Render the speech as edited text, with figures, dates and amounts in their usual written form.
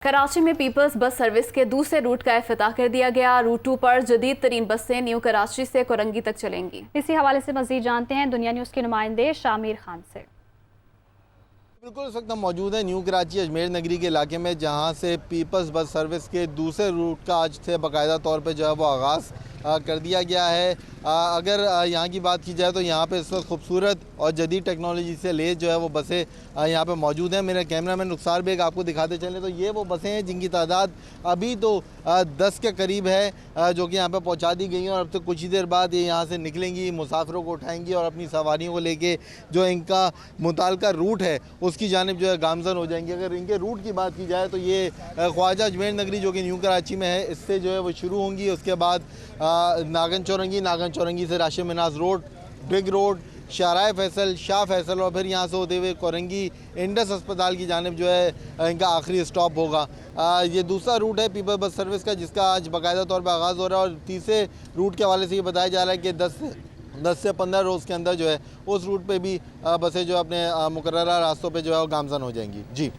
कराची में peoples bus service के दूसरे रूट का इफ्तिताह कर दिया गया। रूट 2 पर जदीद तरीन बसें न्यू कराची से कोरंगी तक चलेंगी। इसी हवाले से मजीद जानते हैं दुनिया न्यूज़ के नुमाइंदे शामिर खान से। बिल्कुल, इस वक्त हम मौजूद हैं न्यू कराची अजमेर नगरी के इलाके में, जहां से पीपल्स बस सर्विस के दूसरे रूट का आज से बाकायदा तौर पे जो है वो आगाज़ कर दिया गया है। अगर यहाँ की बात की जाए तो यहाँ पे इस वक्त खूबसूरत और जदीद टेक्नोलॉजी से लेस जो है वो बसें यहाँ पे मौजूद हैं। मेरे कैमरामैन नुकसार बेग आपको दिखाते चलें तो ये वो बसें हैं जिनकी तादाद अभी तो 10 के करीब है, जो कि यहाँ पे पहुँचा दी गई हैं और अब तो कुछ ही देर बाद ये यहाँ से निकलेंगी, मुसाफिरों को उठाएंगी और अपनी सवारियों को लेके जो इनका मुताल्लिका रूट है उसकी जानिब जो है गामजन हो जाएंगी। अगर इनके रूट की बात की जाए तो ये ख्वाजा अजमेर नगरी जो कि न्यू कराची में है, इससे जो है वो शुरू होंगी। उसके बाद नागन चौरंगी से Rashid Minhas road, big road, Shahrah Faisal, Shah Faisal और फिर यहाँ से होते हुए कोरंगी इंडस अस्पताल की जानिब जो है इनका आखिरी स्टॉप होगा। ये दूसरा रूट है पीपल बस सर्विस का, जिसका आज बाकायदा तौर पर आगाज़ हो रहा है और तीसरे रूट के हवाले से ये बताया जा रहा है कि 10 से 15 रोज़ के अंदर जो है उस रूट पे भी बसें जो अपने मुकर्ररा रास्तों पे जो है वो गामज़न हो जाएंगी। जी।